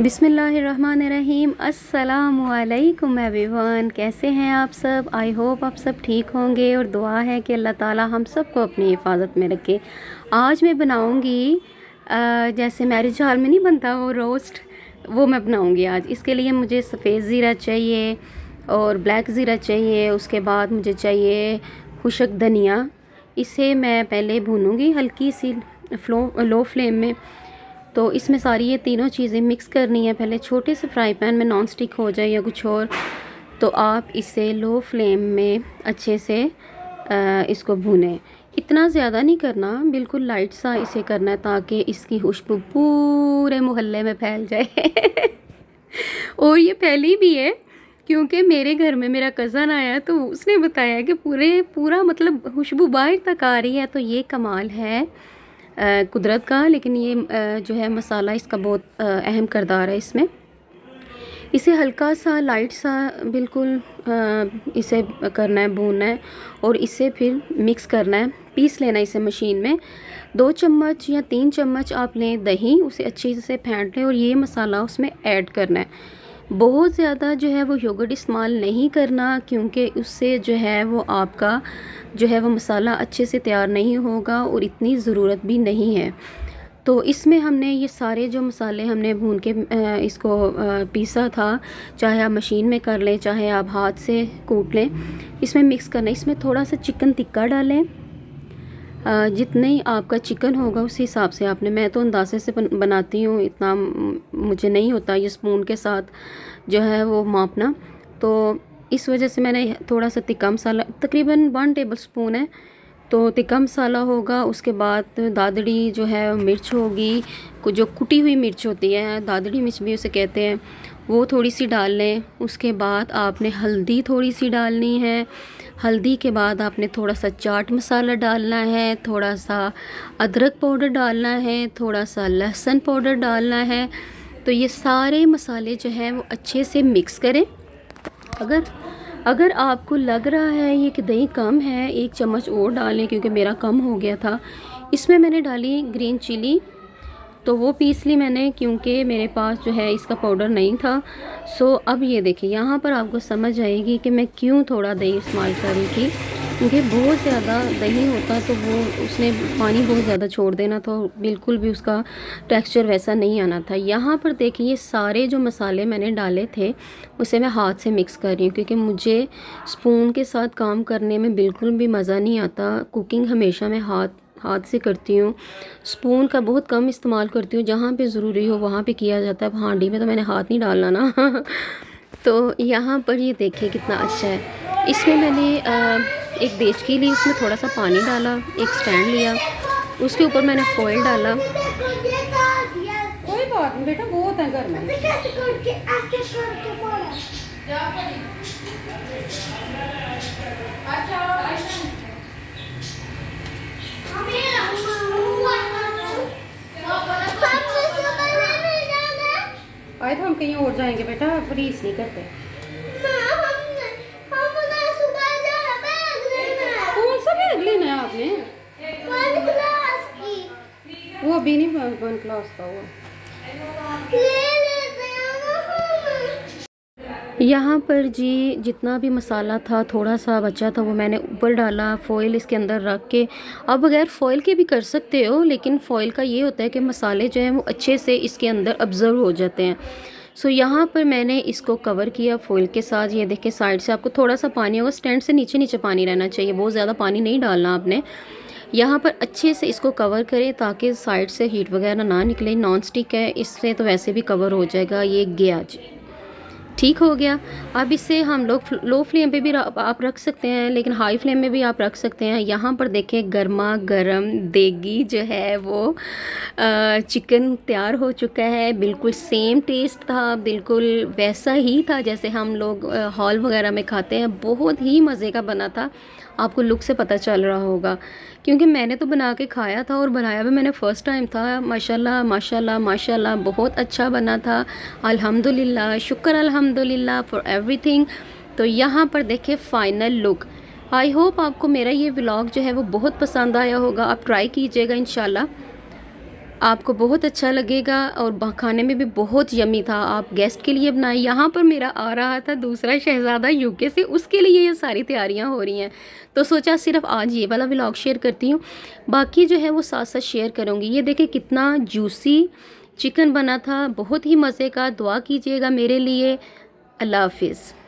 बिस्मिल्लाहिर्रहमानिर्रहीम। अस्सलामुअलैकुम एवरीवन, कैसे हैं आप सब? आई होप आप सब ठीक होंगे और दुआ है कि अल्लाह ताला हम सब को अपनी हिफाजत में रखे। आज मैं बनाऊंगी जैसे मैरिज हॉल में नहीं बनता वो रोस्ट, वो मैं बनाऊंगी आज। इसके लिए मुझे सफ़ेद ज़ीरा चाहिए और ब्लैक ज़ीरा चाहिए। उसके बाद मुझे चाहिए खुशक धनिया। इसे मैं पहले भूनूंगी हल्की सी लो फ्लेम में। तो इसमें सारी ये तीनों चीज़ें मिक्स करनी है। पहले छोटे से फ्राई पैन में, नॉन स्टिक हो जाए या कुछ और, तो आप इसे लो फ्लेम में अच्छे से इसको भूनें। इतना ज़्यादा नहीं करना, बिल्कुल लाइट सा इसे करना है ताकि इसकी खुशबू पूरे मोहल्ले में फैल जाए। और ये फैली भी है क्योंकि मेरे घर में मेरा कज़न आया तो उसने बताया कि पूरा मतलब खुशबू बाहर तक आ रही है। तो ये कमाल है कुदरत का। लेकिन ये जो है मसाला इसका बहुत अहम किरदार है इसमें। इसे हल्का सा लाइट सा बिल्कुल इसे करना है, भूनना है और इसे फिर मिक्स करना है, पीस लेना है इसे मशीन में। 2 चम्मच या 3 चम्मच आप लें दही, उसे अच्छे से फेंट लें और ये मसाला उसमें ऐड करना है। बहुत ज़्यादा जो है वो योगर्ट इस्तेमाल नहीं करना क्योंकि उससे जो है वो आपका जो है वो मसाला अच्छे से तैयार नहीं होगा और इतनी ज़रूरत भी नहीं है। तो इसमें हमने ये सारे जो मसाले हमने भून के इसको पीसा था, चाहे आप मशीन में कर लें चाहे आप हाथ से कूट लें, इसमें मिक्स करना है। इसमें थोड़ा सा चिकन टिक्का डालें। जितने आपका चिकन होगा उस हिसाब से आपने, मैं तो अंदाजे से बनाती हूँ, इतना मुझे नहीं होता ये स्पून के साथ जो है वो मापना। तो इस वजह से मैंने थोड़ा सा तिक्का मसाला, तकरीबन 1 टेबल स्पून है तो तिक्का मसाला होगा। उसके बाद दादड़ी जो है मिर्च होगी, जो कुटी हुई मिर्च होती है, दादड़ी मिर्च भी उसे कहते हैं, वो थोड़ी सी डाल लें। उसके बाद आपने हल्दी थोड़ी सी डालनी है। हल्दी के बाद आपने थोड़ा सा चाट मसाला डालना है, थोड़ा सा अदरक पाउडर डालना है, थोड़ा सा लहसुन पाउडर डालना है। तो ये सारे मसाले जो हैं वो अच्छे से मिक्स करें। अगर आपको लग रहा है ये कि दही कम है, 1 चम्मच और डालें क्योंकि मेरा कम हो गया था। इसमें मैंने डाली ग्रीन चिली, तो वो पीस ली मैंने क्योंकि मेरे पास जो है इसका पाउडर नहीं था। सो अब ये देखिए यहाँ पर आपको समझ आएगी कि मैं क्यों थोड़ा दही इस्तेमाल कर रही थी, क्योंकि बहुत ज़्यादा दही होता तो वो उसने पानी बहुत ज़्यादा छोड़ देना, तो बिल्कुल भी उसका टेक्सचर वैसा नहीं आना था। यहाँ पर देखिए ये सारे जो मसाले मैंने डाले थे उसे मैं हाथ से मिक्स कर रही हूँ क्योंकि मुझे स्पून के साथ काम करने में बिल्कुल भी मज़ा नहीं आता। कुकिंग हमेशा मैं हाथ से करती हूँ, स्पून का बहुत कम इस्तेमाल करती हूँ। जहाँ पे ज़रूरी हो वहाँ पे किया जाता है। हांडी में तो मैंने हाथ नहीं डालना ना। तो यहाँ पर ये देखिए कितना अच्छा है। इसमें मैंने एक देचकी ली, उसमें थोड़ा सा पानी डाला, एक स्टैंड लिया, उसके ऊपर मैंने फॉइल डाला। कोई बात नहीं बेटा, बहुत है घर में। आए तो हम कहीं और जाएंगे बेटा, फ्रीज नहीं करते। कौन सा बैग लेना है आपने? 1 क्लास की। वो अभी नहीं 1 क्लास का हुआ। यहाँ पर जी जितना भी मसाला था थोड़ा सा बचा था वो मैंने ऊपर डाला, फ़ॉइल इसके अंदर रख के। आप बगैर फ़ॉइल के भी कर सकते हो, लेकिन फ़ॉइल का ये होता है कि मसाले जो हैं वो अच्छे से इसके अंदर ऑब्ज़र्व हो जाते हैं। सो यहाँ पर मैंने इसको कवर किया फ़ॉइल के साथ। ये देखिए साइड से आपको थोड़ा सा पानी होगा, स्टैंड से नीचे नीचे पानी रहना चाहिए, बहुत ज़्यादा पानी नहीं डालना आपने। यहाँ पर अच्छे से इसको कवर करें ताकि साइड से हीट वगैरह ना निकले। नॉन स्टिक है, इससे तो वैसे भी कवर हो जाएगा। ये गया जी, ठीक हो गया। अब इसे हम लोग लो फ्लेम पे भी आप रख सकते हैं, लेकिन हाई फ्लेम में भी आप रख सकते हैं। यहाँ पर देखें गर्मा गर्म देगी जो है वो चिकन तैयार हो चुका है। बिल्कुल सेम टेस्ट था, बिल्कुल वैसा ही था जैसे हम लोग हॉल वगैरह में खाते हैं। बहुत ही मज़े का बना था, आपको लुक से पता चल रहा होगा क्योंकि मैंने तो बना के खाया था और बनाया भी मैंने फ़र्स्ट टाइम था। माशाल्लाह माशाल्लाह माशाल्लाह बहुत अच्छा बना था। अल्हम्दुलिल्लाह, शुक्र अल्हम्दुलिल्लाह फॉर एवरीथिंग। तो यहाँ पर देखें फ़ाइनल लुक। आई होप आपको मेरा ये व्लॉग जो है वो बहुत पसंद आया होगा। आप ट्राई कीजिएगा इंशाल्लाह। आपको बहुत अच्छा लगेगा और खाने में भी बहुत यम्मी था। आप गेस्ट के लिए बनाए। यहाँ पर मेरा आ रहा था दूसरा शहज़ादा यूके से, उसके लिए ये सारी तैयारियाँ हो रही हैं, तो सोचा सिर्फ आज ये वाला व्लॉग शेयर करती हूँ, बाकी जो है वो साथ साथ शेयर करूँगी। ये देखें कितना जूसी चिकन बना था, बहुत ही मज़े का। दुआ कीजिएगा मेरे लिए। अल्लाह हाफिज़।